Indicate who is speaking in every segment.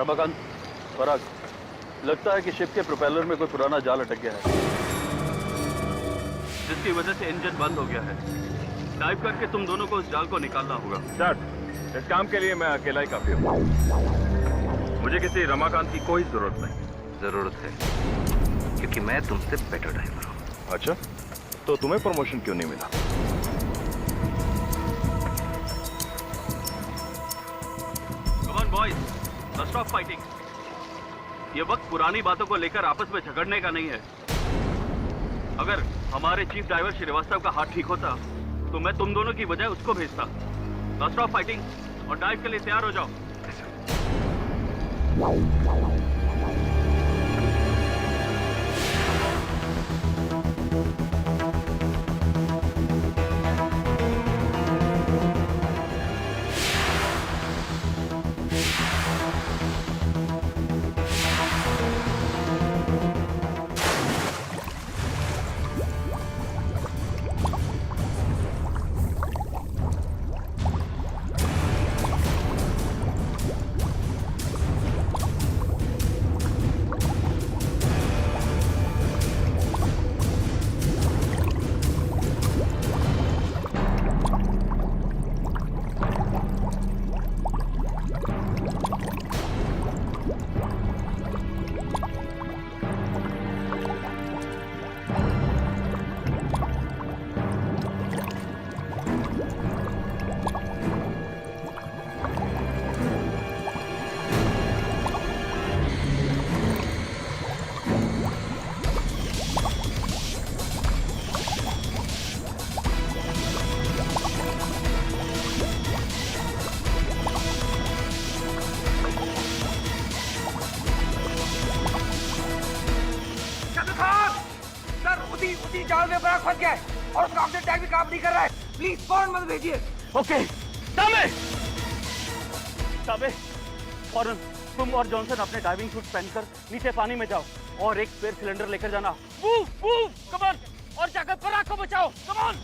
Speaker 1: रमाकांत, पराग, लगता है कि शिप के प्रोपेलर में कोई पुराना जाल अटक गया है, जिसकी वजह से इंजन बंद हो गया है। डाइव करके तुम दोनों को उस जाल को निकालना होगा।
Speaker 2: सर, इस काम के लिए मैं अकेला ही काफी हूँ। मुझे किसी रमाकांत की कोई जरूरत नहीं।
Speaker 3: जरूरत है, क्योंकि मैं तुमसे बेटर ड्राइवर हूँ।
Speaker 2: अच्छा, तो तुम्हें प्रमोशन क्यों नहीं मिला?
Speaker 1: Come on boys, stop fighting. ये वक्त पुरानी बातों को लेकर आपस में झगड़ने का नहीं है। अगर हमारे चीफ ड्राइवर श्रीवास्तव का हाथ ठीक होता तो मैं तुम दोनों की बजाय उसको भेजता। स्टॉप फाइटिंग और डाइव के लिए तैयार हो जाओ।
Speaker 4: उसी जाल में बड़ा फंस गया है और उसका ऑक्सीजन टैंक भी काम नहीं कर रहा है। प्लीज फौरन मत भेजिए।
Speaker 1: ओके, ताबे, फौरन तुम और जॉनसन अपने डाइविंग सूट पहनकर नीचे पानी में जाओ और एक स्पेयर सिलेंडर लेकर जाना। मूव, मूव, कम ऑन, और जाकर पराग को बचाओ। Come on.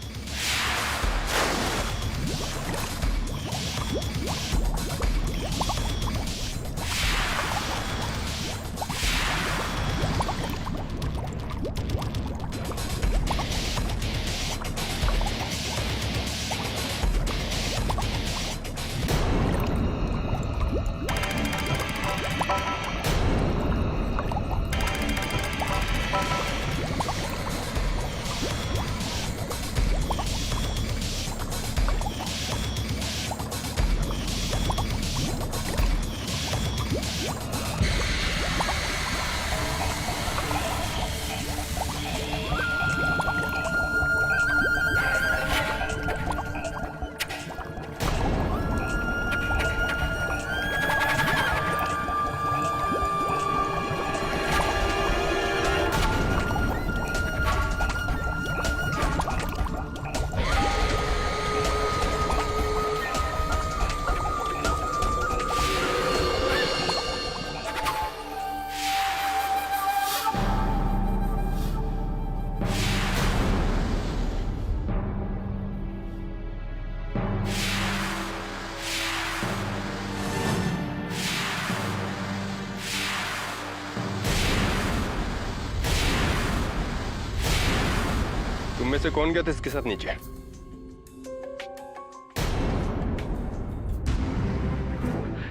Speaker 2: तुम में से कौन गया था इसके साथ नीचे?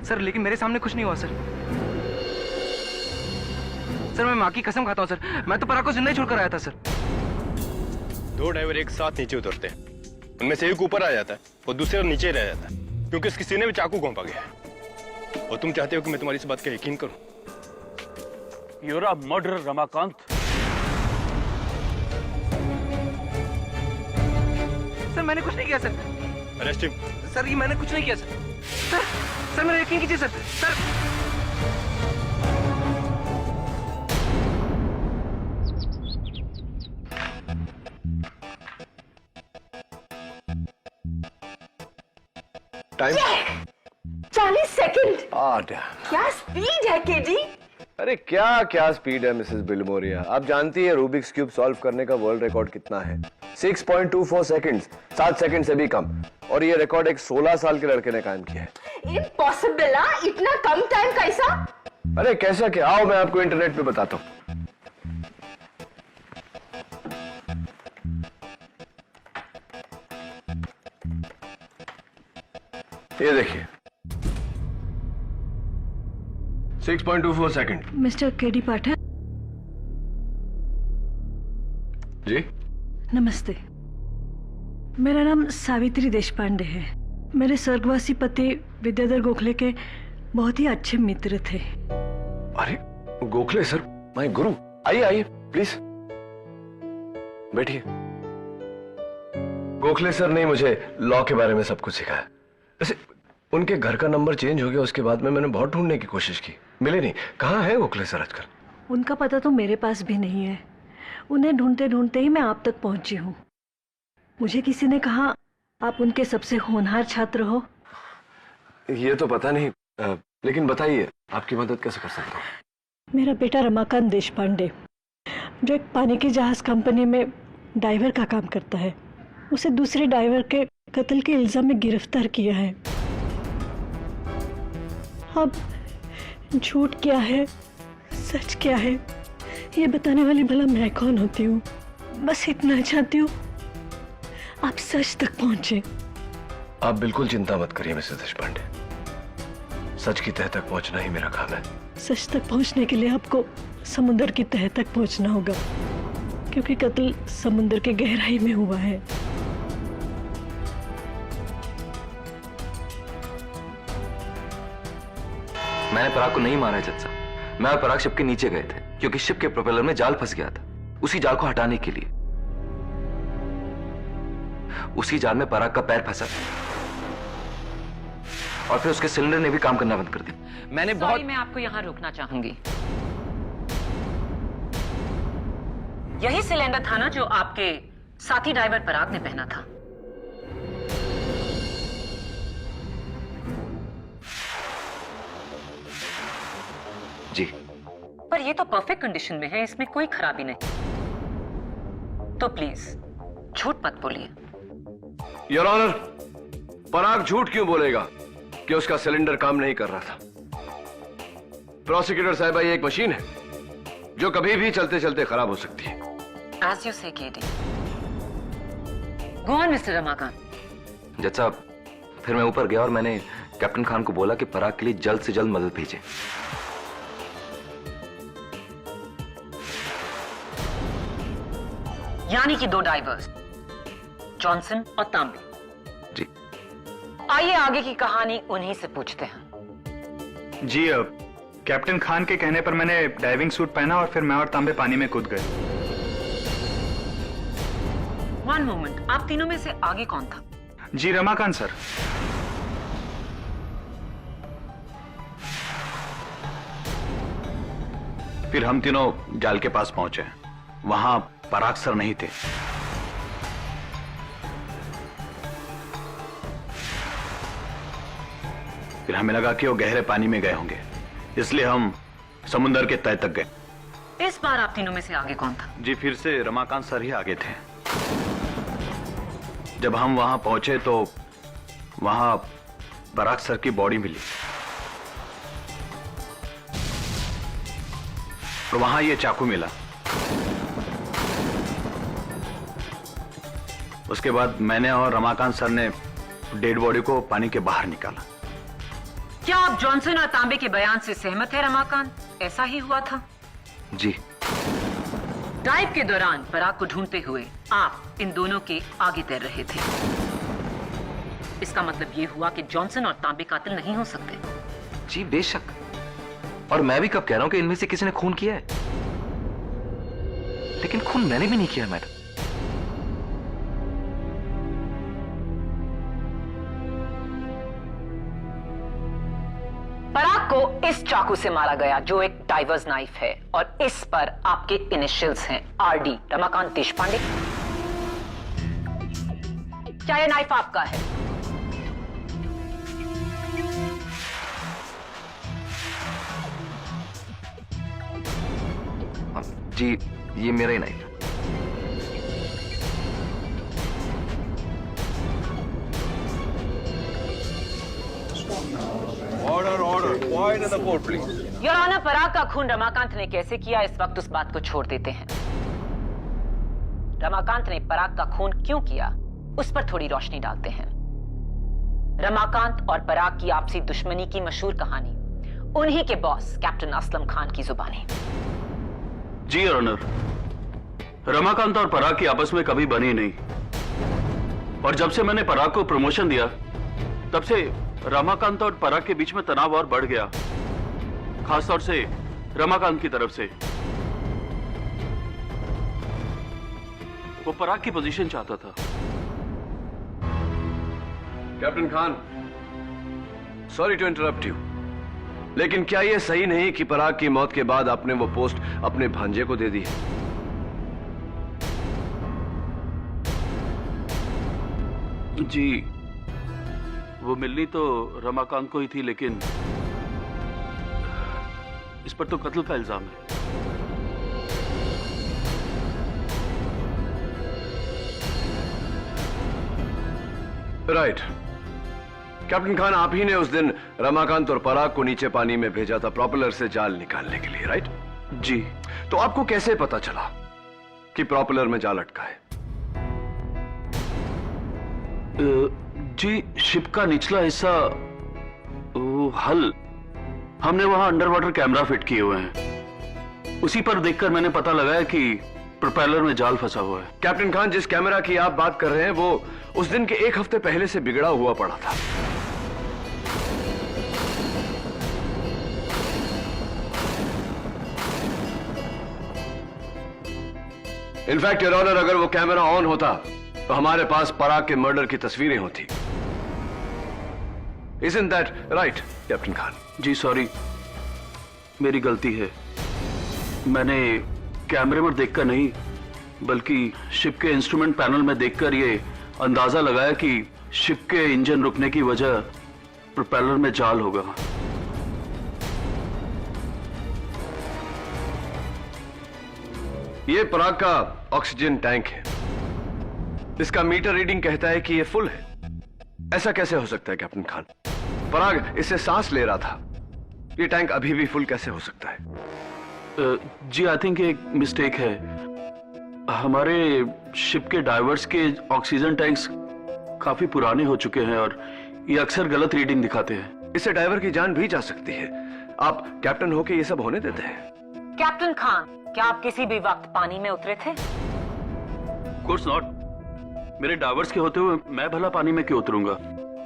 Speaker 4: सर, लेकिन मेरे सामने कुछ नहीं हुआ सर। सर, मैं माँ की कसम खाता हूँ सर, मैं तो पराग को जिंदा ही छोड़कर आया था सर।
Speaker 2: दो ड्राइवर एक साथ नीचे उतरते हैं, उनमें से एक ऊपर आ जाता है और दूसरे और नीचे रह जाता है, क्योंकि उसके सीने में चाकू घोंपा गया है। और तुम चाहते हो कि मैं तुम्हारी इस बात का यकीन करूं?
Speaker 1: You're a murderer, Ramakant.
Speaker 4: Sir, मैंने कुछ नहीं किया सर।
Speaker 2: Arrest him.
Speaker 4: सर, ये मैंने कुछ नहीं किया सर। सर, सर मेरा यकीन कीजिए सर। Sir,
Speaker 2: time
Speaker 5: 40 second.
Speaker 2: आठ।
Speaker 5: क्या स्पीड है केडी। अरे क्या क्या स्पीड है मिसेस बिलमोरिया। आप जानती है रूबिक्स क्यूब सॉल्व करने का वर्ल्ड रिकॉर्ड कितना है? 6.24 सेकंड्स, 7 सेकंड से भी कम। और ये रिकॉर्ड एक 16 साल के लड़के ने कायम किया है।
Speaker 6: इम्पॉसिबल, इतना कम टाइम कैसा?
Speaker 5: अरे कैसा क्या, आओ मैं आपको इंटरनेट पे बताता हूँ। ये देखिए 6.24 सेकंड।
Speaker 7: मिस्टर केडी पाठक,
Speaker 5: जी
Speaker 7: नमस्ते। मेरा नाम सावित्री देशपांडे है। मेरे स्वर्गवासी पति विद्याधर गोखले के बहुत ही अच्छे मित्र थे।
Speaker 5: अरे गोखले सर, माय गुरु। आइए आइए प्लीज बैठिए। गोखले सर ने मुझे लॉ के बारे में सब कुछ सिखाया। वैसे उनके घर का नंबर चेंज हो गया, उसके बाद में मैंने बहुत ढूंढने की कोशिश की, मिले नहीं। कहाँ है गोखले सर आजकल?
Speaker 7: उनका पता तो मेरे पास भी नहीं है। उन्हें ढूंढते ढूंढते ही मैं आप तक पहुंची हूँ। मुझे किसी ने कहा आप उनके सबसे होनहार छात्र हो।
Speaker 5: ये तो पता नहीं, लेकिन बताइए आपकी मदद कैसे कर सकता हूँ?
Speaker 7: मेरा बेटा रमाकांत देशपांडे, जो एक पानी की जहाज कंपनी में ड्राइवर का काम करता है, उसे दूसरे ड्राइवर के कत्ल के इल्जाम में गिरफ्तार किया है। अब झूठ क्या है, सच क्या है, ये बताने वाली भला मैं कौन होती हूँ? बस इतना चाहती हूँ आप सच तक पहुंचे।
Speaker 5: आप बिल्कुल चिंता मत करिए मिसेस देशपांडे, सच की तह तक पहुंचना ही मेरा काम है।
Speaker 7: सच तक पहुंचने के लिए आपको समुद्र की तह तक पहुंचना होगा, क्योंकि कत्ल समुद्र के गहराई में हुआ है।
Speaker 3: मैंने पराग को नहीं मारा है जज साहब। मैं और पराग शिप के नीचे गए थे क्योंकि शिप के प्रोपेलर में जाल फंस गया था। उसी जाल को हटाने के लिए उसी जाल में पराग का पैर फंसा और फिर उसके सिलेंडर ने भी काम करना बंद कर दिया। मैंने बहुत
Speaker 6: मैं आपको यहाँ रोकना चाहूंगी। यही सिलेंडर था ना जो आपके साथी ड्राइवर पराग ने पहना था?
Speaker 3: जी,
Speaker 6: पर ये तो परफेक्ट कंडीशन में है, इसमें कोई खराबी नहीं। तो प्लीज झूठ मत बोलिए।
Speaker 5: योर ऑनर, पराग झूठ क्यों बोलेगा कि उसका सिलेंडर काम नहीं कर रहा था? प्रोसिक्यूटर साहिबा, ये एक मशीन है जो कभी भी चलते चलते खराब हो सकती है।
Speaker 6: As you say, KD. Go on, Mr. Ramakant.
Speaker 3: जज साहब, फिर मैं ऊपर गया और मैंने कैप्टन खान को बोला कि पराग के लिए जल्द से जल्द मदद भेजें।
Speaker 6: यानी कि 2 डाइवर्स, जॉनसन और तांबे।
Speaker 3: जी।
Speaker 6: आइए आगे की कहानी उन्हीं से पूछते हैं।
Speaker 8: जी, कैप्टन खान के कहने पर मैंने डाइविंग सूट पहना और फिर मैं और तांबे पानी में कूद गए।
Speaker 6: 1 मोमेंट, आप तीनों में से आगे कौन था?
Speaker 8: जी, रमाकांत सर। फिर हम तीनों जाल के पास पहुंचे। वहां पराग सर नहीं थे। फिर हमें लगा कि वो गहरे पानी में गए होंगे, इसलिए हम समुद्र के तह तक गए।
Speaker 6: इस बार आप तीनों में से आगे कौन था?
Speaker 8: जी, फिर से रमाकांत सर ही आगे थे। जब हम वहां पहुंचे तो वहां पराग सर की बॉडी मिली और वहां ये चाकू मिला। उसके बाद मैंने और रमाकांत सर ने डेड बॉडी को पानी के बाहर निकाला।
Speaker 6: क्या आप जॉनसन और तांबे के बयान से सहमत है रमाकांत? ऐसा ही हुआ था?
Speaker 3: जी।
Speaker 6: डाइव के दौरान पराग को ढूंढते हुए आप इन दोनों के आगे तैर रहे थे। इसका मतलब ये हुआ कि जॉनसन और तांबे कातिल नहीं हो सकते।
Speaker 3: जी बेशक, और मैं भी कब कह रहा हूं कि इनमें से किसी ने खून किया है, लेकिन खून मैंने भी नहीं किया मैडम।
Speaker 6: पराग को इस चाकू से मारा गया जो एक डाइवर्स नाइफ है और इस पर आपके इनिशियल्स हैं RD, रमाकांत देशपांडे। क्या ये नाइफ आपका है?
Speaker 3: जी ये मेरा ही नाइफ है।
Speaker 6: योर ऑनर, पराग का खून रमाकांत ने कैसे किया, इस वक्त उस बात को छोड़ देते हैं। रमाकांत ने पराग का खून क्यों किया, उस पर थोड़ी रोशनी डालते हैं। रमाकांत और पराग की आपसी दुश्मनी की मशहूर कहानी उन्हीं के बॉस कैप्टन असलम खान की जुबानी।
Speaker 1: जी योर ऑनर, रमाकांत और पराग की आपस में कभी बनी नहीं, और जब से मैंने पराग को प्रमोशन दिया तब से रमाकांत और पराग के बीच में तनाव और बढ़ गया, खासतौर से रमाकांत की तरफ से। वो पराग की पोजीशन चाहता था।
Speaker 5: Captain Khan, sorry to interrupt you, लेकिन क्या यह सही नहीं कि पराग की मौत के बाद आपने वो पोस्ट अपने भांजे को दे दी?
Speaker 1: जी वो मिलनी तो रमाकांत को ही थी, लेकिन इस पर तो कत्ल का इल्जाम है।
Speaker 5: राइट कैप्टन खान, आप ही ने उस दिन रमाकांत और पराग को नीचे पानी में भेजा था प्रोपेलर से जाल निकालने के लिए, राइट?
Speaker 1: जी।
Speaker 5: तो आपको कैसे पता चला कि प्रोपेलर में जाल अटका है?
Speaker 1: जी शिप का निचला हिस्सा, वो हल, हमने वहां अंडर वाटर कैमरा फिट किए हुए हैं, उसी पर देखकर मैंने पता लगाया कि प्रोपेलर में जाल फंसा हुआ है।
Speaker 5: कैप्टन खान, जिस कैमरा की आप बात कर रहे हैं वो उस दिन के एक हफ्ते पहले से बिगड़ा हुआ पड़ा था। इनफैक्ट योर ऑनर, अगर वो कैमरा ऑन होता तो हमारे पास पराग के मर्डर की तस्वीरें होती। Isn't that right, captain Khan?
Speaker 1: जी सॉरी, मेरी गलती है। मैंने कैमरे में देखकर नहीं, बल्कि शिप के इंस्ट्रूमेंट पैनल में देखकर ये अंदाजा लगाया कि शिप के इंजन रुकने की वजह प्रोपेलर में जाल होगा।
Speaker 5: ये पराग का ऑक्सीजन टैंक है, इसका मीटर रीडिंग कहता है कि ये फुल है। ऐसा कैसे हो सकता है कैप्टन खान? पराग इससे सांस ले रहा था, ये टैंक अभी भी फुल कैसे हो सकता है?
Speaker 1: जी आई थिंक एक मिस्टेक है। हमारे शिप के डाइवर्स के ऑक्सीजन टैंक्स काफी पुराने हो चुके हैं और ये अक्सर गलत रीडिंग दिखाते हैं।
Speaker 5: इससे डाइवर की जान भी जा सकती है। आप कैप्टन होके ये सब होने देते हैं?
Speaker 6: कैप्टन खान, क्या आप किसी भी वक्त पानी में उतरे थे?
Speaker 1: Course not. मेरे डाइवर्स के होते हुए मैं भला पानी में क्यों उतरूंगा?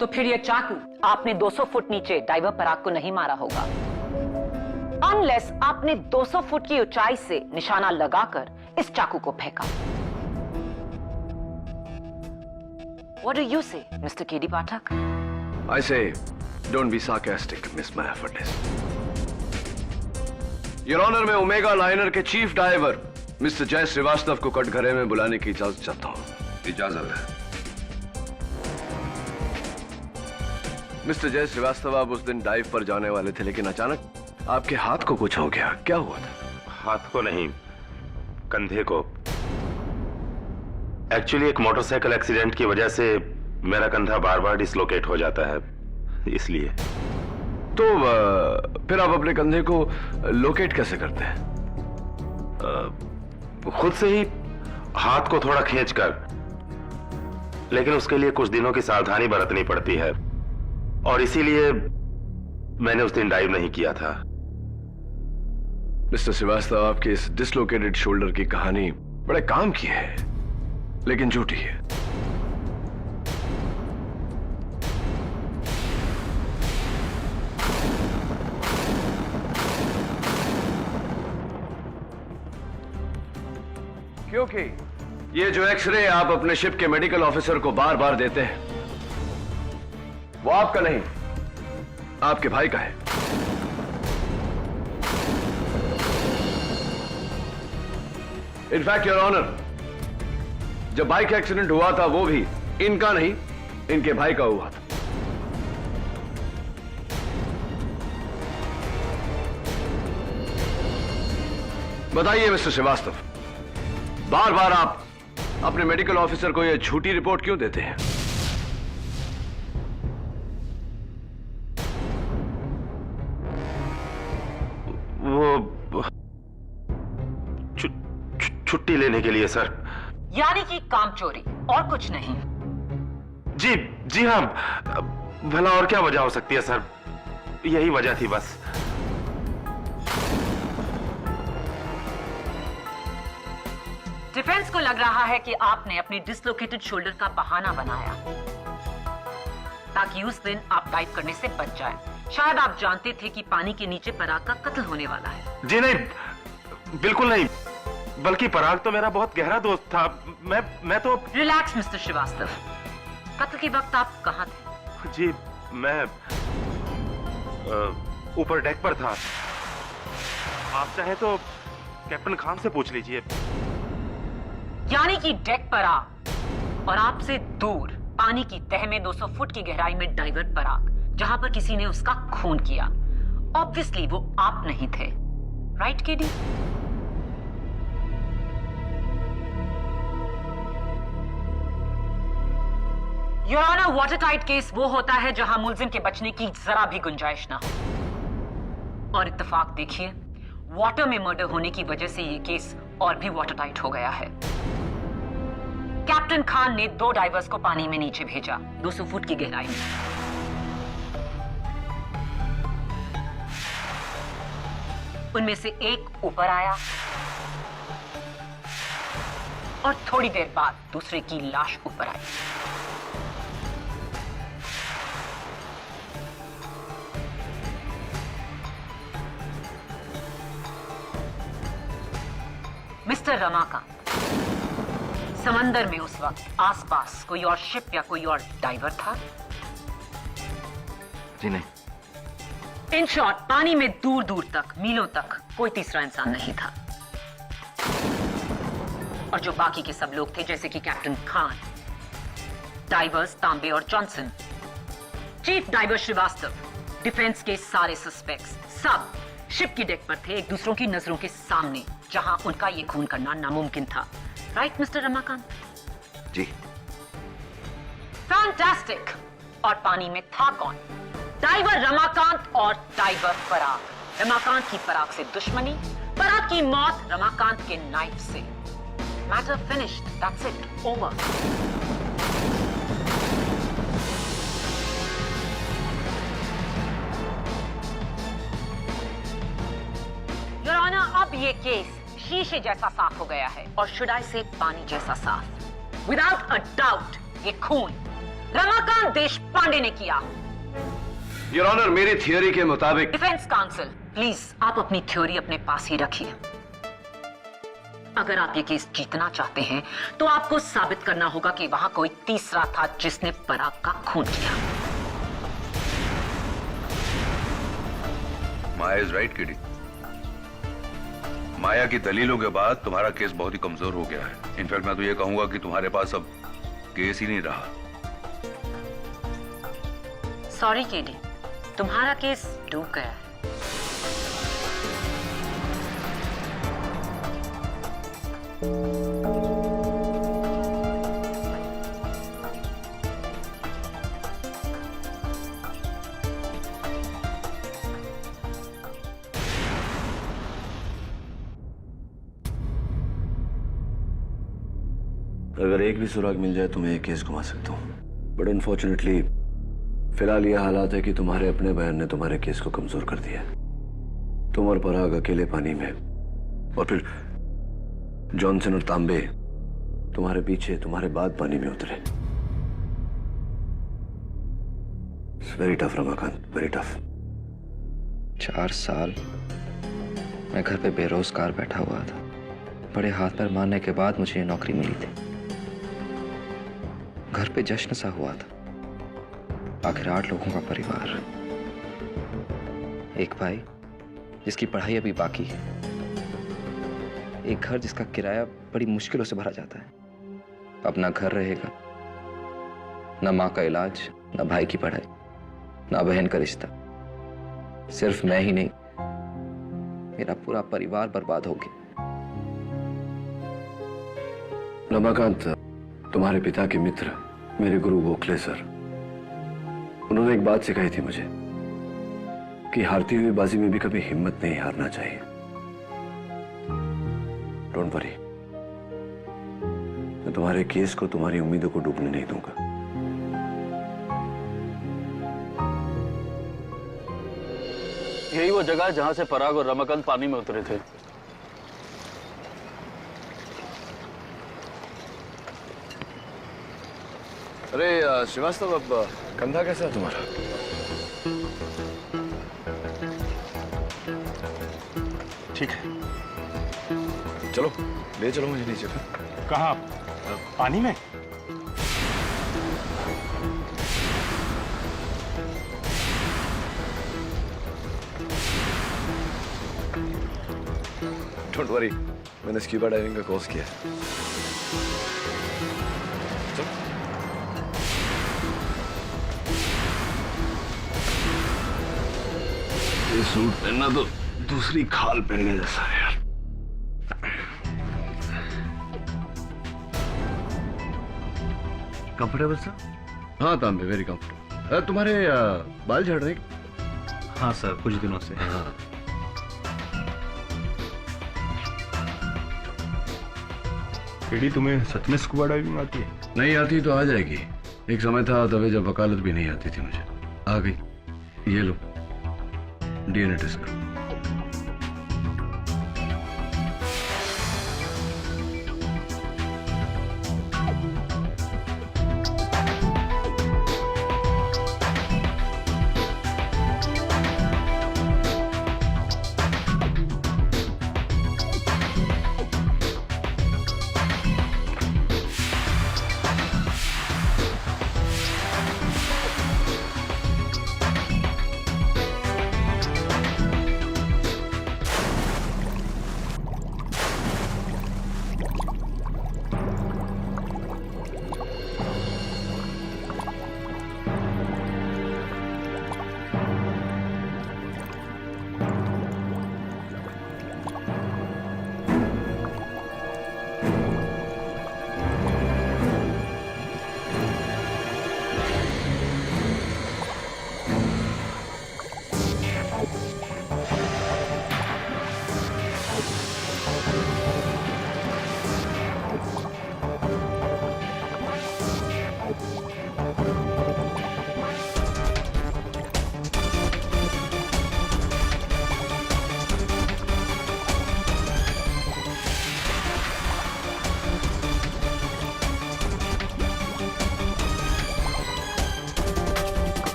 Speaker 6: तो फिर ये चाकू आपने 200 फुट नीचे डाइवर पराग को नहीं मारा होगा, अनलेस आपने 200 फुट की ऊंचाई से निशाना लगाकर इस चाकू को फेंका। What do you say, Mr. K.D. Pathak?
Speaker 5: I say, don't be sarcastic, Miss Maya Fadnis. Your Honor, मैं ओमेगा लाइनर के चीफ डाइवर मिस्टर जय श्रीवास्तव को कटघरे में बुलाने की इजाजत चाहता हूं। इजाजत है। मिस्टर जय श्रीवास्तव, आप उस दिन डाइव पर जाने वाले थे, लेकिन अचानक आपके हाथ को कुछ हो गया, क्या हुआ था?
Speaker 9: हाथ को नहीं, कंधे को। एक्चुअली एक मोटरसाइकिल एक्सीडेंट की वजह से मेरा कंधा बार बार डिसलोकेट हो जाता है, इसलिए।
Speaker 5: तो फिर आप अपने कंधे को लोकेट कैसे करते हैं?
Speaker 9: खुद से ही हाथ को थोड़ा खींचकर, लेकिन उसके लिए कुछ दिनों की सावधानी बरतनी पड़ती है और इसीलिए मैंने उस दिन डाइव नहीं किया था।
Speaker 5: मिस्टर श्रीवास्तव, आपके इस डिसलोकेटेड शोल्डर की कहानी बड़े काम की है, लेकिन झूठी है। क्योंकि ये जो एक्सरे आप अपने शिप के मेडिकल ऑफिसर को बार बार देते हैं, वो आपका नहीं, आपके भाई का है। इनफैक्ट योर ऑनर, जब बाइक एक्सीडेंट हुआ था वो भी इनका नहीं, इनके भाई का हुआ था। बताइए मिस्टर श्रीवास्तव, बार बार आप अपने मेडिकल ऑफिसर को यह झूठी रिपोर्ट क्यों देते हैं?
Speaker 9: वो छुट्टी लेने के लिए सर।
Speaker 6: यानी कि काम चोरी और कुछ नहीं?
Speaker 9: जी जी हाँ, भला और क्या वजह हो सकती है सर, यही वजह थी बस।
Speaker 6: डिफेंस को लग रहा है कि आपने अपने डिसलोकेटेड शोल्डर का बहाना बनाया ताकि उस दिन आप डाइव करने से बच जाएं। शायद आप जानते थे कि पानी के नीचे पराग का कत्ल होने वाला है।
Speaker 9: जी नहीं, बिल्कुल नहीं, बल्कि पराग तो मेरा बहुत गहरा दोस्त था। मैं तो।
Speaker 6: रिलैक्स मिस्टर श्रीवास्तव, कत्ल के वक्त आप कहां थे?
Speaker 9: जी मैं ऊपर डेक पर था। आप चाहे तो कैप्टन खान से पूछ लीजिए।
Speaker 6: यानी कि डेक पर आप और आपसे दूर पानी की तह में 200 फुट की गहराई में डाइवर पराग, जहां पर किसी ने उसका खून किया। ऑब्वियसली वो आप नहीं थे, right KD? Your honour, water tight case वो होता है जहां मुलजिम के बचने की जरा भी गुंजाइश ना हो। और इत्तेफाक देखिए, वाटर में मर्डर होने की वजह से ये केस और भी वाटर टाइट हो गया है। कैप्टन खान ने 2 डाइवर्स को पानी में नीचे भेजा 200 फुट की गहराई में। उनमें से एक ऊपर आया और थोड़ी देर बाद दूसरे की लाश ऊपर आई। मिस्टर रमाकांत, समंदर में उस वक्त आसपास कोई और शिप या कोई और डाइवर था?
Speaker 3: जी नहीं।
Speaker 6: इन शॉर्ट, पानी में दूर दूर तक, मीलों तक कोई तीसरा इंसान नहीं था। और जो बाकी के सब लोग थे, जैसे कि कैप्टन खान, डाइवर्स तांबे और Johnson, chief diver Srivastava, defence के सारे सस्पेक्ट्स, सब शिप की डेक पर थे, एक दूसरों की नजरों के सामने, जहां उनका ये खून करना नामुमकिन था। Right mister Ramakant?
Speaker 3: जी।
Speaker 6: फैंटास्टिक। और पानी में था कौन? डाइवर रमाकांत और डाइवर पराग। रमाकांत की पराग से दुश्मनी, पराग की मौत रमाकांत के नाइफ से। Matter finished, that's it, over. Your honour, अब ये केस शीशे जैसा साफ हो गया है, और शुड आई से पानी जैसा साफ। विदाउट अ डाउट ये खून रमाकांत देशपांडे ने किया।
Speaker 5: योर ऑनर, मेरी थियोरी के मुताबिक।
Speaker 6: डिफेंस काउंसिल, प्लीज आप अपनी थ्योरी अपने पास ही रखिए। अगर आप ये केस जीतना चाहते हैं तो आपको साबित करना होगा कि वहां कोई तीसरा था जिसने पराग का खून किया।
Speaker 10: माया इज राइट किडी। माया की दलीलों के बाद तुम्हारा केस बहुत ही कमजोर हो गया है। इनफैक्ट मैं तो ये कहूंगा कि तुम्हारे पास अब केस ही नहीं रहा।
Speaker 6: सॉरी केडी, तुम्हारा केस डूब गया है।
Speaker 5: अगर एक भी सुराग मिल जाए तो मैं ये केस घुमा सकता हूँ, बट अनफॉर्चुनेटली फिलहाल ये हालात है कि तुम्हारे अपने बयान ने तुम्हारे केस को कमजोर कर दिया। तुम और पराग अकेले पानी में, और फिर जॉनसन और तांबे तुम्हारे पीछे, तुम्हारे बाद पानी में उतरे। Very tough Ramakant, very tough.
Speaker 3: 4 साल मैं घर पे बेरोजगार बैठा हुआ था। बड़े हाथ पैर मारने के बाद मुझे ये नौकरी मिली थी। घर पे जश्न सा हुआ था। आखिर 8 लोगों का परिवार, एक भाई जिसकी पढ़ाई अभी बाकी है, एक घर जिसका किराया बड़ी मुश्किलों से भरा जाता है। अपना घर रहेगा, ना माँ का इलाज, ना भाई की पढ़ाई, ना बहन का रिश्ता। सिर्फ मैं ही नहीं, मेरा पूरा परिवार बर्बाद हो गया।
Speaker 5: रमाकांत, तुम्हारे पिता के मित्र मेरे गुरु गोखले सर, उन्होंने एक बात सिखाई थी मुझे कि हारती हुई बाजी में भी कभी हिम्मत नहीं हारना चाहिए। डोंट वरी, मैं तुम्हारे केस को, तुम्हारी उम्मीदों को डूबने नहीं दूंगा।
Speaker 1: यही वो जगह है जहां से पराग और रमाकांत पानी में उतरे थे।
Speaker 5: अरे श्रीवास्तव, अब कंधा कैसा है तुम्हारा?
Speaker 2: ठीक है।
Speaker 5: चलो ले चलो मुझे नीचे फिर।
Speaker 2: कहाँ? पानी में?
Speaker 5: डोंट वरी, मैंने स्क्यूबा डाइविंग का कोर्स किया है। ये सूट पहनना तो दूसरी खाल पहनने जैसा है यार।
Speaker 8: Comfortable sir?
Speaker 5: हाँ तांबे, वेरी कंफर्टेबल। तुम्हारे बाल झड़ रहे?
Speaker 8: हाँ सर, कुछ दिनों से।
Speaker 5: हाँ।
Speaker 2: एडी, तुम्हें सच में स्कूबा डाइविंग आती है?
Speaker 5: नहीं आती तो आ जाएगी। एक समय था तभी जब वकालत भी नहीं आती थी मुझे। आ गई। ये लो, डीएनए टेस्ट करो।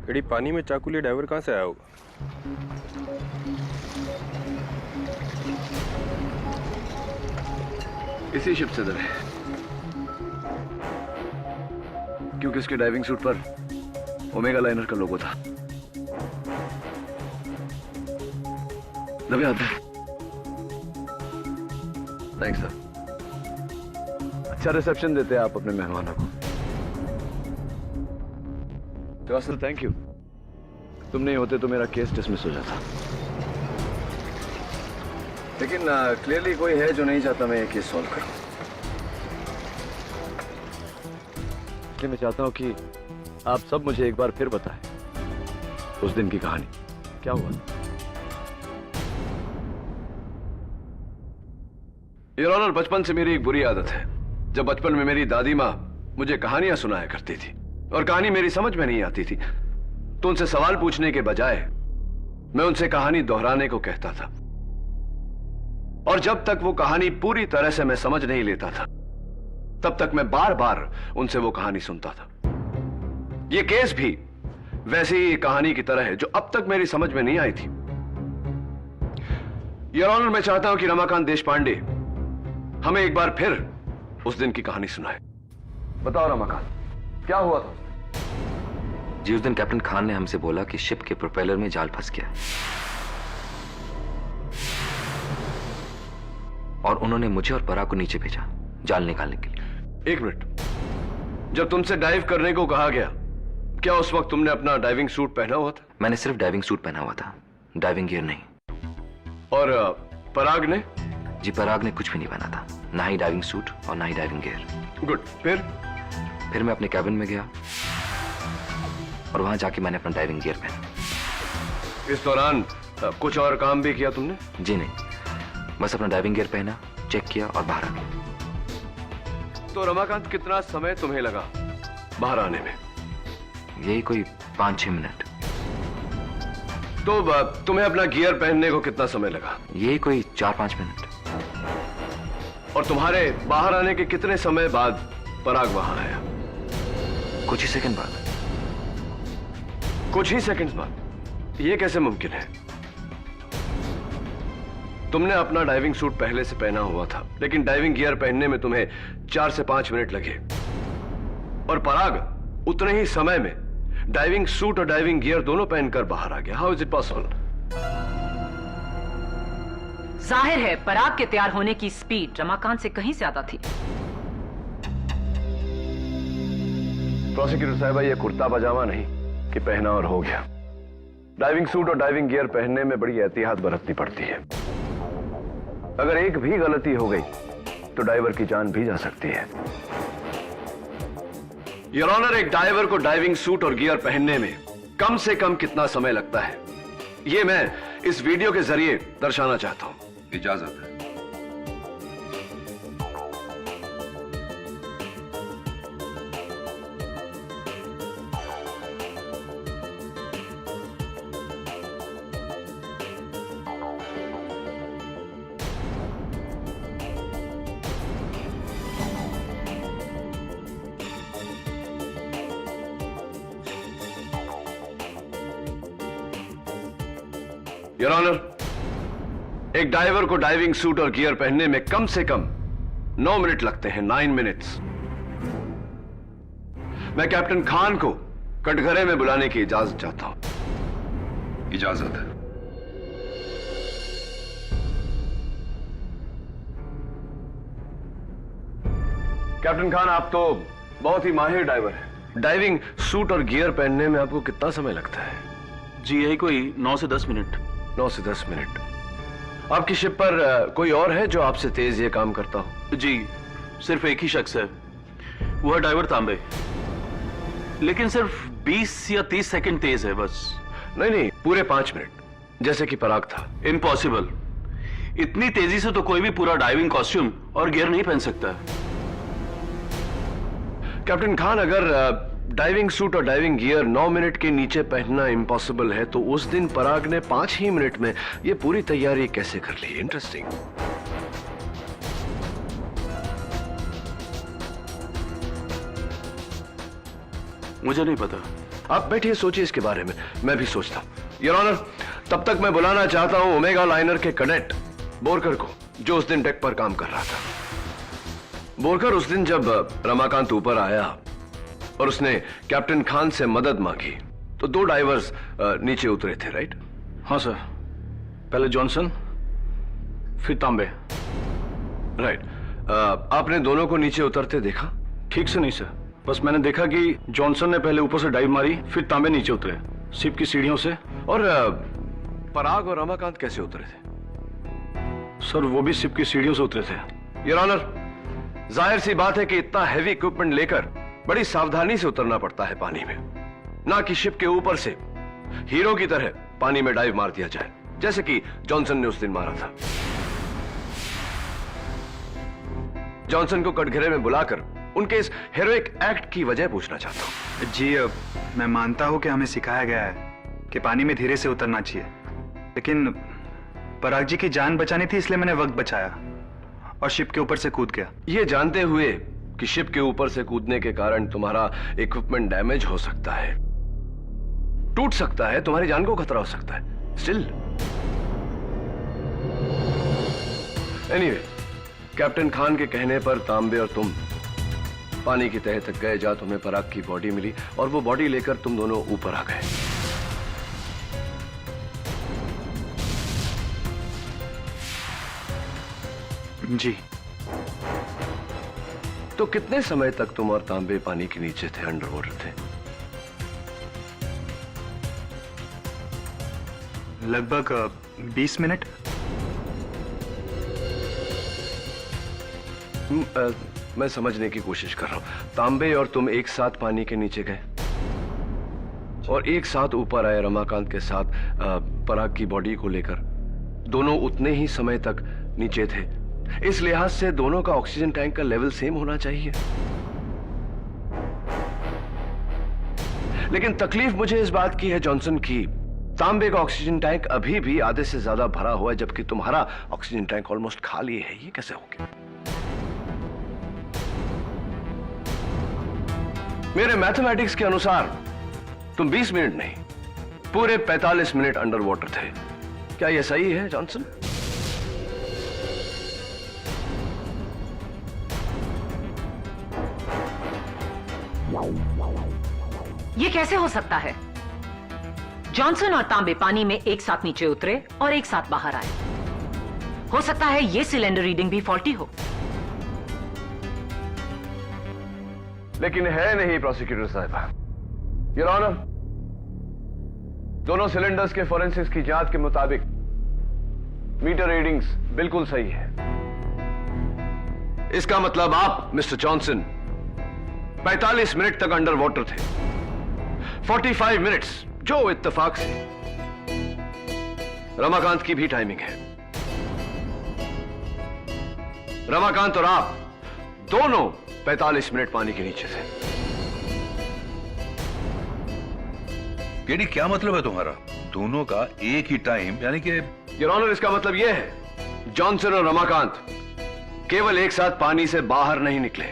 Speaker 2: एडी, पानी में चाकू लिए डाइवर कहाँ से आया होगा?
Speaker 5: इसी शिप से दरे, क्योंकि इसके डाइविंग सूट पर ओमेगा लाइनर का लोगो था। दबे आते। Thanks sir. अच्छा रिसेप्शन देते हैं आप अपने मेहमानों को। Srivastava, thank you. तुम नहीं होते तो मेरा केस डिसमिस हो जाता। लेकिन क्लियरली कोई है जो नहीं चाहता मैं ये केस सॉल्व करूं। इसलिए मैं चाहता हूं कि आप सब मुझे एक बार फिर बताएं उस दिन की कहानी क्या हुआ। योर ऑनर, बचपन से मेरी एक बुरी आदत है। जब बचपन में मेरी दादी माँ मुझे कहानियां सुनाया करती थी और कहानी मेरी समझ में नहीं आती थी तो उनसे सवाल पूछने के बजाय मैं उनसे कहानी दोहराने को कहता था, और जब तक वो कहानी पूरी तरह से मैं समझ नहीं लेता था तब तक मैं बार बार उनसे वो कहानी सुनता था। ये केस भी वैसी ही कहानी की तरह है जो अब तक मेरी समझ में नहीं आई थी। योर ऑनर, मैं चाहता हूं कि रमाकांत देशपांडे हमें एक बार फिर उस दिन की कहानी सुनाए। बताओ रमाकांत, क्या हुआ था?
Speaker 3: जी, उस दिन कैप्टन खान ने हमसे बोला कि शिप के प्रोपेलर में जाल फंस गया। और उन्होंने मुझे और पराग को नीचे भेजा जाल निकालने के लिए।
Speaker 5: एक मिनट, जब तुमसे डाइव करने को कहा गया, क्या उस वक्त तुमने अपना डाइविंग सूट पहना हुआ था?
Speaker 3: मैंने सिर्फ डाइविंग सूट पहना हुआ था, डाइविंग गियर नहीं।
Speaker 5: और पराग ने?
Speaker 3: जी, पराग ने कुछ भी नहीं पहना था, ना ही डाइविंग सूट और ना ही डाइविंग गियर।
Speaker 5: गुड।
Speaker 3: फिर मैं अपने कैबिन में गया और वहां जाके मैंने अपना डाइविंग गियर पहना।
Speaker 5: इस दौरान कुछ और काम भी किया तुमने?
Speaker 3: जी नहीं, बस अपना डाइविंग गियर पहना, चेक किया और बाहर आ गया।
Speaker 5: तो रमाकांत, कितना समय तुम्हें लगा बाहर आने में?
Speaker 3: यही कोई 5-6 मिनट।
Speaker 5: तो तुम्हें अपना गियर पहनने को कितना समय लगा?
Speaker 3: यही कोई 4-5 मिनट।
Speaker 5: और तुम्हारे बाहर आने के कितने समय बाद पराग वहां आया?
Speaker 3: कुछ ही सेकंड बाद।
Speaker 5: कुछ ही सेकंड्स बाद? यह कैसे मुमकिन है? तुमने अपना डाइविंग सूट पहले से पहना हुआ था, लेकिन डाइविंग गियर पहनने में तुम्हें 4 से 5 मिनट लगे, और पराग उतने ही समय में डाइविंग सूट और डाइविंग गियर दोनों पहनकर बाहर आ गया। How is it possible?
Speaker 6: जाहिर है पराग के तैयार होने की स्पीड रमाकांत से कहीं ज्यादा थी।
Speaker 5: प्रोसिक्यूटर साहब, ये कुर्ता पजामा नहीं कि पहना और हो गया। डाइविंग सूट और डाइविंग गियर पहनने में बड़ी एहतियात बरतनी पड़ती है। अगर एक भी गलती हो गई तो डाइवर की जान भी जा सकती है। योर ऑनर, एक डाइवर को डाइविंग सूट और गियर पहनने में कम से कम कितना समय लगता है, यह मैं इस वीडियो के जरिए दर्शाना चाहता हूं।
Speaker 10: इजाजत है।
Speaker 5: योर ऑनर, एक डाइवर को डाइविंग सूट और गियर पहनने में कम से कम 9 मिनट लगते हैं। 9 मिनट्स। मैं कैप्टन खान को कटघरे में बुलाने की इजाजत चाहता हूं।
Speaker 10: इजाजत है।
Speaker 5: कैप्टन खान, आप तो बहुत ही माहिर डाइवर हैं। डाइविंग सूट और गियर पहनने में आपको कितना समय लगता है?
Speaker 1: जी, यही कोई 9 से 10 मिनट।
Speaker 5: 9 से 10 मिनट। आपकी शिप पर कोई और है जो आपसे तेज ये काम करता हो?
Speaker 1: जी, सिर्फ एक ही शख्स है, वो है डाइवर तांबे, लेकिन सिर्फ 20 या 30 सेकंड तेज है बस।
Speaker 5: नहीं, पूरे 5 मिनट जैसे कि पराग था।
Speaker 1: इम्पॉसिबल। इतनी तेजी से तो कोई भी पूरा डाइविंग कॉस्ट्यूम और गियर नहीं पहन सकता।
Speaker 5: कैप्टन खान, अगर डाइविंग सूट और डाइविंग गियर 9 मिनट के नीचे पहनना इम्पॉसिबल है, तो उस दिन पराग ने 5 ही मिनट में ये पूरी तैयारी कैसे कर ली? इंटरेस्टिंग।
Speaker 1: मुझे नहीं पता।
Speaker 5: आप बैठिए, सोचिए इसके बारे में, मैं भी सोचता हूं। योर ऑनर, तब तक मैं बुलाना चाहता हूं ओमेगा लाइनर के कैडेट बोरकर को, जो उस दिन डेक पर काम कर रहा था। बोरकर, उस दिन जब रमाकांत ऊपर आया और उसने कैप्टन खान से मदद मांगी, तो 2 डाइवर्स नीचे उतरे थे, राइट?
Speaker 8: हाँ सर, पहले जॉनसन फिर तांबे।
Speaker 5: राइट। आपने दोनों को नीचे उतरते देखा?
Speaker 8: ठीक से नहीं सर, बस मैंने देखा कि जॉनसन ने पहले ऊपर से डाइव मारी, फिर तांबे नीचे उतरे शिप की सीढ़ियों से।
Speaker 5: और पराग और रमाकांत कैसे उतरे थे?
Speaker 8: सर, वो भी शिप की सीढ़ियों से उतरे थे।
Speaker 5: योर ऑनर, जाहिर सी बात है कि इतना हैवी इक्विपमेंट लेकर बड़ी सावधानी से उतरना पड़ता है पानी में, ना कि शिप के ऊपर से हीरो की तरह पानी में डाइव मार दिया जाए, जैसे कि जॉनसन ने उस दिन मारा था। जॉनसन को कटघरे में बुलाकर उनके इस हेरोइक एक्ट की वजह पूछना चाहता हूं।
Speaker 11: जी, मैं मानता हूं कि हमें सिखाया गया है कि पानी में धीरे से उतरना चाहिए, लेकिन पराग जी की जान बचानी थी, इसलिए मैंने वक्त बचाया और शिप के ऊपर से कूद गया।
Speaker 5: ये जानते हुए कि शिप के ऊपर से कूदने के कारण तुम्हारा इक्विपमेंट डैमेज हो सकता है, टूट सकता है, तुम्हारी जान को खतरा हो सकता है। स्टिल एनीवे, कैप्टन खान के कहने पर तांबे और तुम पानी की तह तक गए, जहां तुम्हें पराग की बॉडी मिली, और वो बॉडी लेकर तुम दोनों ऊपर आ गए।
Speaker 11: जी।
Speaker 5: तो कितने समय तक तुम और तांबे पानी के नीचे थे, अंडर वाटर थे?
Speaker 11: लगभग 20 मिनट।
Speaker 5: मैं समझने की कोशिश कर रहा हूं। तांबे और तुम एक साथ पानी के नीचे गए और एक साथ ऊपर आए रमाकांत के साथ पराग की बॉडी को लेकर। दोनों उतने ही समय तक नीचे थे। इस लिहाज से दोनों का ऑक्सीजन टैंक का लेवल सेम होना चाहिए। लेकिन तकलीफ मुझे इस बात की है जॉनसन की, तांबे का ऑक्सीजन टैंक अभी भी आधे से ज्यादा भरा हुआ है, जबकि तुम्हारा ऑक्सीजन टैंक ऑलमोस्ट खाली है। ये कैसे हो गया? मेरे मैथमेटिक्स के अनुसार तुम 20 मिनट नहीं, पूरे 45 मिनट अंडर वाटर थे। क्या यह सही है जॉनसन?
Speaker 6: ये कैसे हो सकता है? जॉनसन और तांबे पानी में एक साथ नीचे उतरे और एक साथ बाहर आए। हो सकता है ये सिलेंडर रीडिंग भी फॉल्टी हो।
Speaker 5: लेकिन है नहीं प्रोसिक्यूटर साहिबा। योर ऑनर, दोनों सिलेंडर्स के फोरेंसिक्स की जांच के मुताबिक मीटर रीडिंग्स बिल्कुल सही है। इसका मतलब आप मिस्टर जॉनसन 45 मिनट तक अंडर वाटर थे। 45 मिनट्स जो इत्तेफाक से रमाकांत की भी टाइमिंग है। रमाकांत और आप दोनों 45 मिनट पानी के नीचे थे।
Speaker 10: केडी, क्या मतलब है तुम्हारा? दोनों का एक ही टाइम, यानी कि?
Speaker 5: योर ऑनर, इसका मतलब यह है जॉनसन और रमाकांत केवल एक साथ पानी से बाहर नहीं निकले,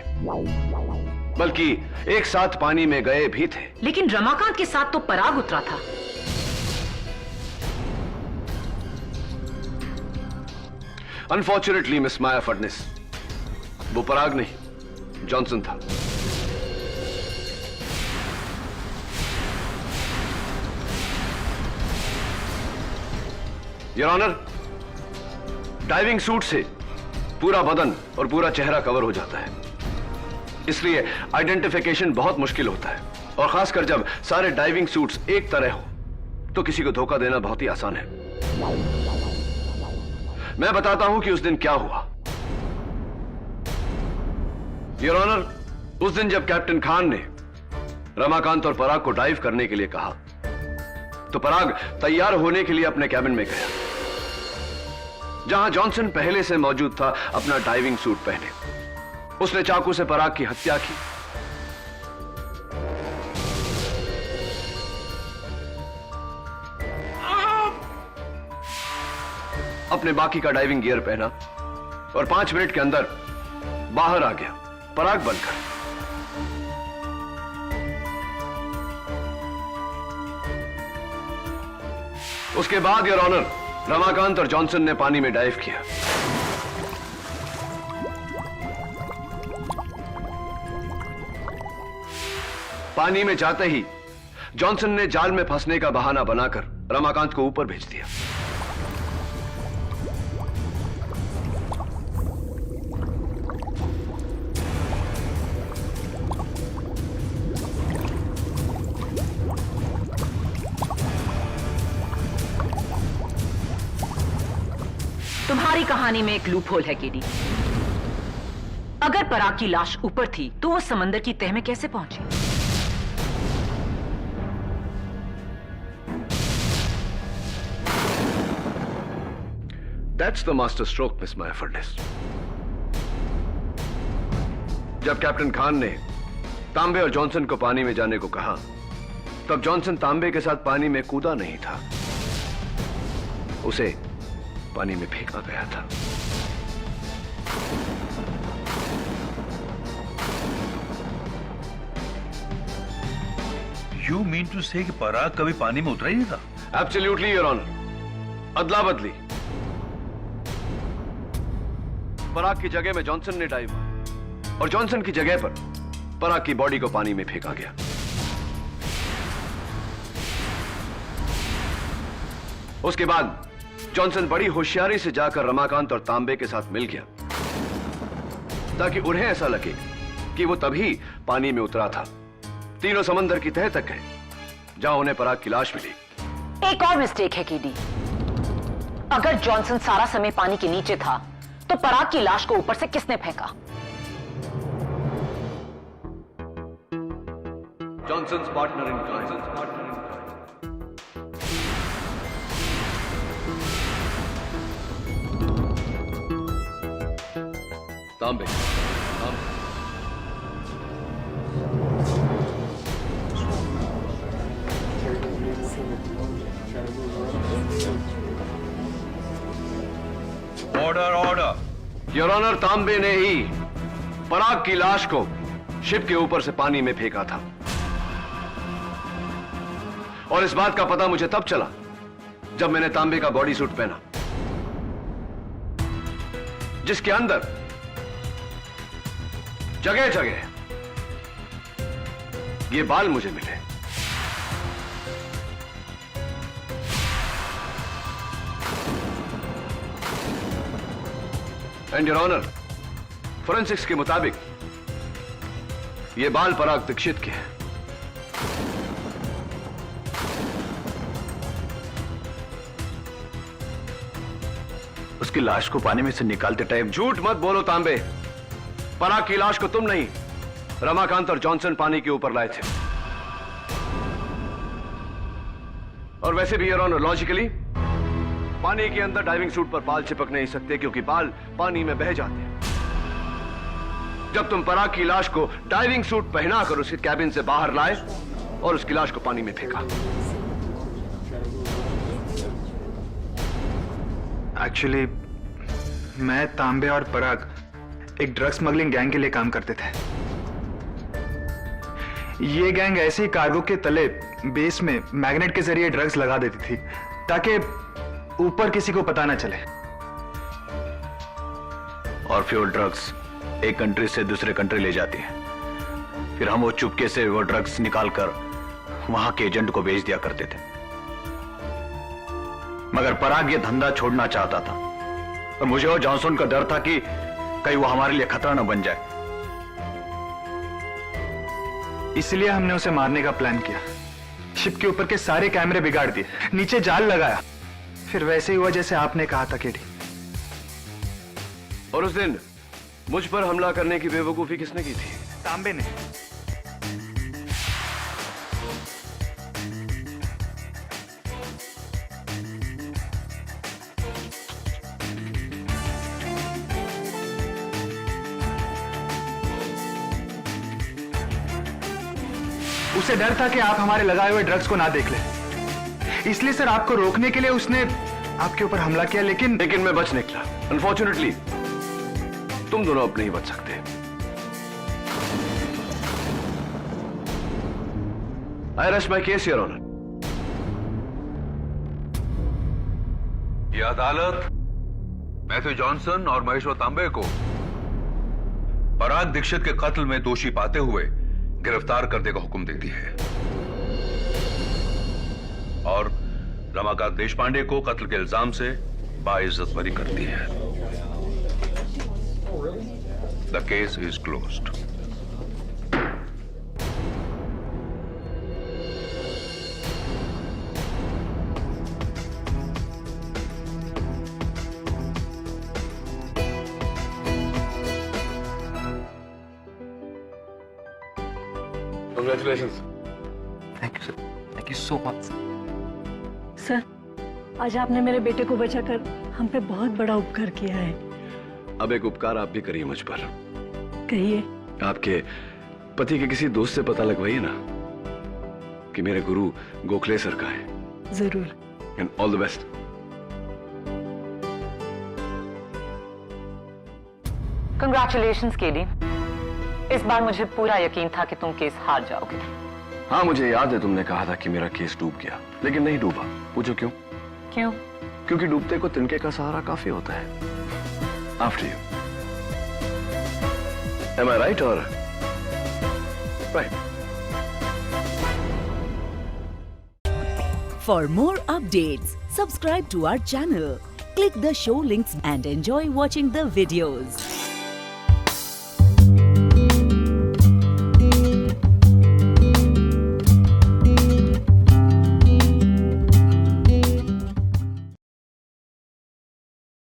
Speaker 5: बल्कि एक साथ पानी में गए भी थे।
Speaker 6: लेकिन रमाकांत के साथ तो पराग उतरा था।
Speaker 5: अनफॉर्चुनेटली मिस माया फडनिस, वो पराग नहीं जॉनसन था। योर ऑनर, डाइविंग सूट से पूरा बदन और पूरा चेहरा कवर हो जाता है, इसलिए आइडेंटिफिकेशन बहुत मुश्किल होता है। और खासकर जब सारे डाइविंग सूट्स एक तरह हो तो किसी को धोखा देना बहुत ही आसान है। मैं बताता हूं कि उस दिन क्या हुआ। योर ऑनर, उस दिन जब कैप्टन खान ने रमाकांत और पराग को डाइव करने के लिए कहा तो पराग तैयार होने के लिए अपने कैबिन में गया, जहां जॉनसन पहले से मौजूद था अपना डाइविंग सूट पहने। उसने चाकू से पराग की हत्या की। अपने बाकी का डाइविंग गियर पहना और 5 मिनट के अंदर बाहर आ गया पराग बनकर। उसके बाद योर ऑनर, रमाकांत और जॉनसन ने पानी में डाइव किया। पानी में जाते ही जॉनसन ने जाल में फंसने का बहाना बनाकर रमाकांत को ऊपर भेज दिया।
Speaker 6: तुम्हारी कहानी में एक लूप होल है केडी। अगर पराग की लाश ऊपर थी तो वो समंदर की तह में कैसे पहुंची?
Speaker 5: That's the master stroke, Miss Maya Furness. जब कैप्टन खान ने तांबे और जॉनसन को पानी में जाने को कहा, तब जॉनसन तांबे के साथ पानी में कूदा नहीं था, उसे पानी में फेंका गया था।
Speaker 10: You mean to say कि पराग कभी पानी में उतरा ही नहीं था?
Speaker 5: Absolutely, Your Honor. अदला बदली। पराग की जगह में जॉनसन ने डाइव मारा और जॉनसन की जगह पर पराग की बॉडी को पानी में फेंका गया। उसके बाद जॉनसन बड़ी होशियारी से जाकर रमाकांत और तांबे के साथ मिल गया ताकि उन्हें ऐसा लगे कि वो तभी पानी में उतरा था। तीनों समंदर की तह तक गए जहां उन्हें पराग की लाश मिली।
Speaker 6: एक और मिस्टेक है केडी। अगर जॉनसन सारा समय पानी के नीचे था तो पराग की लाश को ऊपर से किसने फेंका?
Speaker 5: Johnson's partner in crime. तांबे।
Speaker 10: Order order.
Speaker 5: योर ऑनर, तांबे ने ही पराग की लाश को शिप के ऊपर से पानी में फेंका था। और इस बात का पता मुझे तब चला जब मैंने तांबे का बॉडी सूट पहना, जिसके अंदर जगह जगह ये बाल मुझे मिले। एंड योर ऑनर, फोरेंसिक्स के मुताबिक ये बाल पराग दीक्षित के हैं।
Speaker 8: उसकी लाश को पानी में से निकालते टाइम
Speaker 5: झूठ मत बोलो तांबे। पराग की लाश को तुम नहीं, रमाकांत और जॉनसन पानी के ऊपर लाए थे। और वैसे भी योर ऑनर, लॉजिकली पानी के अंदर डाइविंग सूट पर बाल चिपक नहीं सकते क्योंकि बाल पानी में बह जाते हैं। जब तुम पराग की लाश को डाइविंग सूट पहनाकर उसके कैबिन से बाहर लाए और उसकी लाश को पानी में फेंका।
Speaker 11: एक्चुअली मैं, तांबे और पराग एक ड्रग स्मगलिंग गैंग के लिए काम करते थे। ये गैंग ऐसे ही कार्गो के तले बेस में मैग्नेट के जरिए ड्रग्स लगा देती थी ताकि ऊपर किसी को पता ना चले।
Speaker 8: और फिर वो ड्रग्स एक कंट्री से दूसरे कंट्री ले जाती है। फिर हम वो चुपके से वो ड्रग्स निकालकर वहां के एजेंट को बेच दिया करते थे। मगर पराग ये धंधा छोड़ना चाहता था और मुझे और जॉनसन का डर था कि कहीं वो हमारे लिए खतरा न बन जाए।
Speaker 11: इसलिए हमने उसे मारने का प्लान किया। शिप के ऊपर के सारे कैमरे बिगाड़ दिए, नीचे जाल लगाया। फिर वैसे ही हुआ जैसे आपने कहा था केडी।
Speaker 5: और उस दिन मुझ पर हमला करने की बेवकूफी किसने की थी?
Speaker 11: तांबे ने। उसे डर था कि आप हमारे लगाए हुए ड्रग्स को ना देख ले, इसलिए सर आपको रोकने के लिए उसने आपके ऊपर हमला किया। लेकिन
Speaker 5: मैं बच निकला। अनफॉर्चुनेटली तुम दोनों अब नहीं बच सकते। I rest my case your honour.
Speaker 10: यह अदालत मैथ्यू जॉनसन और महेश्वर तांबे को पराग दीक्षित के कत्ल में दोषी पाते हुए गिरफ्तार करने का हुक्म देती है और रमाकांत देशपांडे को कत्ल के इल्जाम से बाइज्जत बरी करती है। The case is closed.
Speaker 5: Congratulations.
Speaker 3: Thank you sir, thank you so much
Speaker 7: sir, आज आपने मेरे बेटे को बचाकर हम पे बहुत बड़ा उपकार किया है।
Speaker 5: अब एक उपकार आप भी करिए मुझ पर।
Speaker 7: कहिए।
Speaker 5: आपके पति के किसी दोस्त से पता लगवाइए ना कि मेरे गुरु गोखले सर का है।
Speaker 7: जरूर।
Speaker 5: And all the best.
Speaker 6: Congratulations KD. इस बार मुझे पूरा यकीन था कि तुम केस हार जाओगे।
Speaker 5: हाँ, मुझे याद है तुमने कहा था कि मेरा केस डूब गया, लेकिन नहीं डूबा। पूछो क्यों?
Speaker 6: क्यों?
Speaker 5: क्योंकि डूबते को तिनके का सहारा काफी होता है। After you. Am I right or right?
Speaker 12: For more updates, subscribe to our channel, click the show links and enjoy watching the videos.